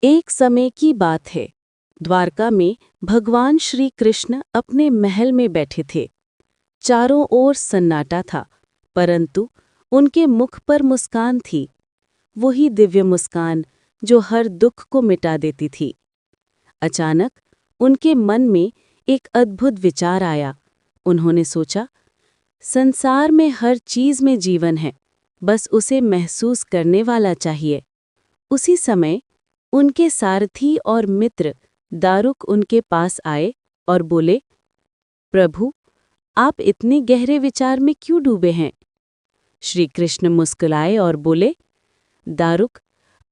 एक समय की बात है। द्वारका में भगवान श्री कृष्ण अपने महल में बैठे थे। चारों ओर सन्नाटा था, परंतु उनके मुख पर मुस्कान थी, वही दिव्य मुस्कान जो हर दुख को मिटा देती थी। अचानक उनके मन में एक अद्भुत विचार आया। उन्होंने सोचा, संसार में हर चीज में जीवन है, बस उसे महसूस करने वाला चाहिए। उसी समय उनके सारथी और मित्र दारुक उनके पास आए और बोले, प्रभु, आप इतने गहरे विचार में क्यों डूबे हैं? श्री कृष्ण मुस्कुराए और बोले, दारुक,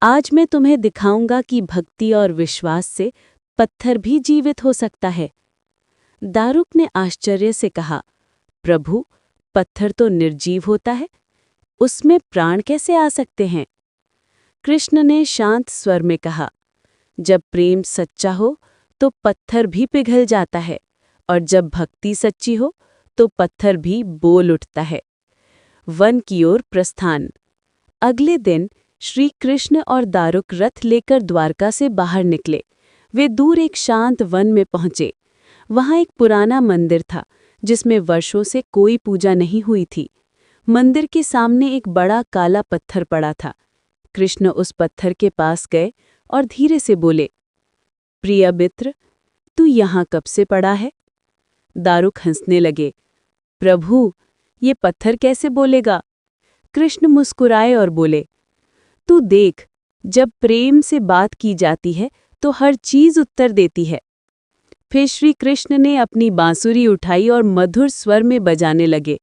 आज मैं तुम्हें दिखाऊंगा कि भक्ति और विश्वास से पत्थर भी जीवित हो सकता है। दारुक ने आश्चर्य से कहा, प्रभु, पत्थर तो निर्जीव होता है, उसमें प्राण कैसे आ सकते हैं? कृष्ण ने शांत स्वर में कहा, जब प्रेम सच्चा हो तो पत्थर भी पिघल जाता है, और जब भक्ति सच्ची हो तो पत्थर भी बोल उठता है। वन की ओर प्रस्थान। अगले दिन श्री कृष्ण और दारुक रथ लेकर द्वारका से बाहर निकले। वे दूर एक शांत वन में पहुंचे। वहां एक पुराना मंदिर था, जिसमें वर्षों से कोई पूजा नहीं हुई थी। मंदिर के सामने एक बड़ा काला पत्थर पड़ा था। कृष्ण उस पत्थर के पास गए और धीरे से बोले, प्रिय मित्र, तू यहाँ कब से पड़ा है? दारुक हंसने लगे, प्रभु, ये पत्थर कैसे बोलेगा? कृष्ण मुस्कुराए और बोले, तू देख, जब प्रेम से बात की जाती है तो हर चीज उत्तर देती है। फिर श्री कृष्ण ने अपनी बांसुरी उठाई और मधुर स्वर में बजाने लगे।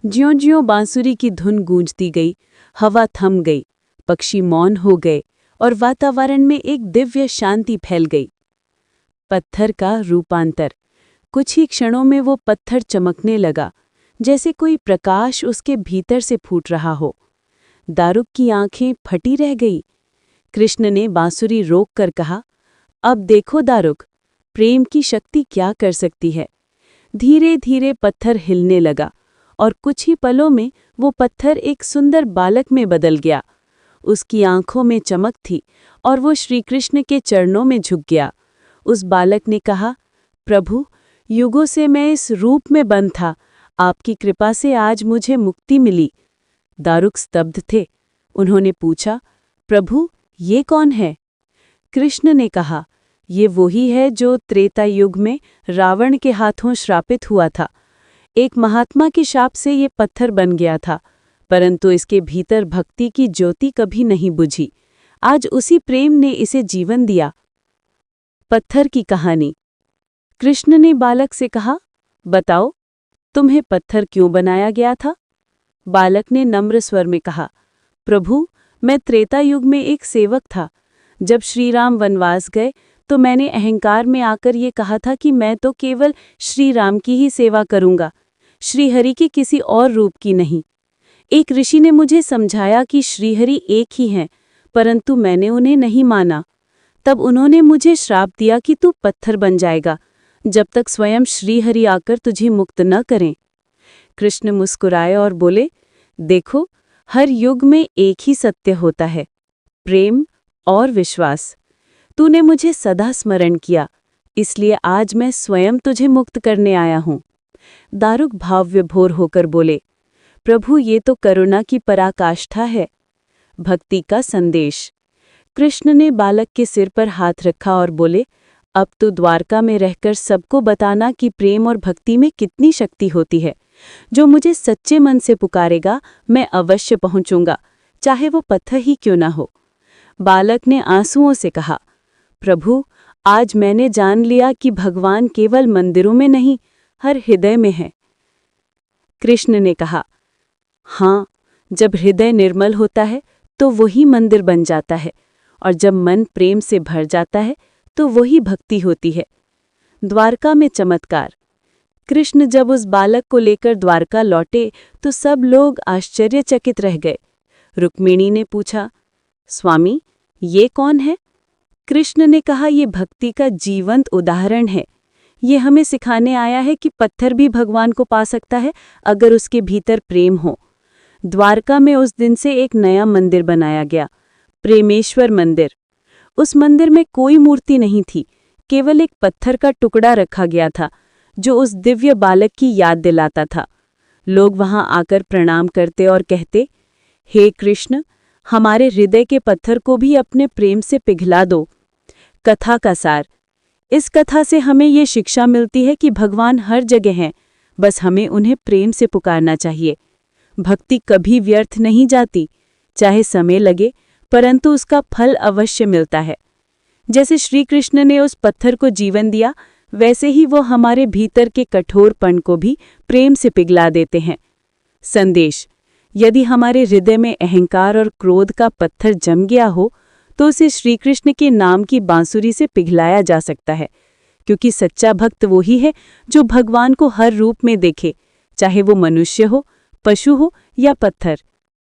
ज्यों-ज्यों बांसुरी की धुन गूंजती गई, हवा थम गई, पक्षी मौन हो गए और वातावरण में एक दिव्य शांति फैल गई। पत्थर का रूपांतर। कुछ ही क्षणों में वो पत्थर चमकने लगा, जैसे कोई प्रकाश उसके भीतर से फूट रहा हो। दारुक की आंखें फटी रह गई। कृष्ण ने बांसुरी रोक कर कहा, अब देखो दारुक, प्रेम की शक्ति क्या कर सकती है। धीरे धीरे पत्थर हिलने लगा और कुछ ही पलों में वो पत्थर एक सुंदर बालक में बदल गया। उसकी आंखों में चमक थी और वो श्री कृष्ण के चरणों में झुक गया। उस बालक ने कहा, प्रभु, युगों से मैं इस रूप में बंद था, आपकी कृपा से आज मुझे मुक्ति मिली। दारुक स्तब्ध थे। उन्होंने पूछा, प्रभु, ये कौन है? कृष्ण ने कहा, ये वही है जो त्रेता युग में रावण के हाथों श्रापित हुआ था। एक महात्मा के शाप से ये पत्थर बन गया था, परंतु इसके भीतर भक्ति की ज्योति कभी नहीं बुझी। आज उसी प्रेम ने इसे जीवन दिया। पत्थर की कहानी। कृष्ण ने बालक से कहा, बताओ, तुम्हें पत्थर क्यों बनाया गया था? बालक ने नम्र स्वर में कहा, प्रभु, मैं त्रेता युग में एक सेवक था। जब श्री राम वनवास गए तो मैंने अहंकार में आकर ये कहा था कि मैं तो केवल श्री राम की ही सेवा करूंगा, श्रीहरि के किसी और रूप की नहीं। एक ऋषि ने मुझे समझाया कि श्रीहरि एक ही हैं, परंतु मैंने उन्हें नहीं माना। तब उन्होंने मुझे श्राप दिया कि तू पत्थर बन जाएगा, जब तक स्वयं श्रीहरि आकर तुझे मुक्त न करें। कृष्ण मुस्कुराए और बोले, देखो, हर युग में एक ही सत्य होता है, प्रेम और विश्वास। तूने मुझे सदा स्मरण किया, इसलिए आज मैं स्वयं तुझे मुक्त करने आया हूँ। दारुक भावविभोर होकर बोले, प्रभु, ये तो करुणा की पराकाष्ठा है। भक्ति का संदेश। कृष्ण ने बालक के सिर पर हाथ रखा और बोले, अब तो द्वारका में रहकर सबको बताना कि प्रेम और भक्ति में कितनी शक्ति होती है। जो मुझे सच्चे मन से पुकारेगा, मैं अवश्य पहुंचूंगा, चाहे वो पत्थर ही क्यों ना हो। बालक ने आंसुओं से कहा, प्रभु, आज मैंने जान लिया कि भगवान केवल मंदिरों में नहीं, हर हृदय में है। कृष्ण ने कहा, हाँ, जब हृदय निर्मल होता है तो वही मंदिर बन जाता है, और जब मन प्रेम से भर जाता है तो वही भक्ति होती है। द्वारका में चमत्कार। कृष्ण जब उस बालक को लेकर द्वारका लौटे तो सब लोग आश्चर्यचकित रह गए। रुक्मिणी ने पूछा, स्वामी, ये कौन है? कृष्ण ने कहा, ये भक्ति का जीवंत उदाहरण है। ये हमें सिखाने आया है कि पत्थर भी भगवान को पा सकता है अगर उसके भीतर प्रेम हो। द्वारका में उस दिन से एक नया मंदिर बनाया गया, प्रेमेश्वर मंदिर। उस मंदिर में कोई मूर्ति नहीं थी, केवल एक पत्थर का टुकड़ा रखा गया था जो उस दिव्य बालक की याद दिलाता था। लोग वहां आकर प्रणाम करते और कहते, हे कृष्ण, हमारे हृदय के पत्थर को भी अपने प्रेम से पिघला दो। कथा का सार। इस कथा से हमें ये शिक्षा मिलती है कि भगवान हर जगह हैं, बस हमें उन्हें प्रेम से पुकारना चाहिए। भक्ति कभी व्यर्थ नहीं जाती, चाहे समय लगे, परंतु उसका फल अवश्य मिलता है। जैसे श्री कृष्ण ने उस पत्थर को जीवन दिया, वैसे ही वो हमारे भीतर के कठोरपन को भी प्रेम से पिघला देते हैं। संदेश। यदि हमारे हृदय में अहंकार और क्रोध का पत्थर जम गया हो, तो उसे श्री कृष्ण के नाम की बांसुरी से पिघलाया जा सकता है, क्योंकि सच्चा भक्त वो ही है जो भगवान को हर रूप में देखे, चाहे वो मनुष्य हो, पशु हो या पत्थर।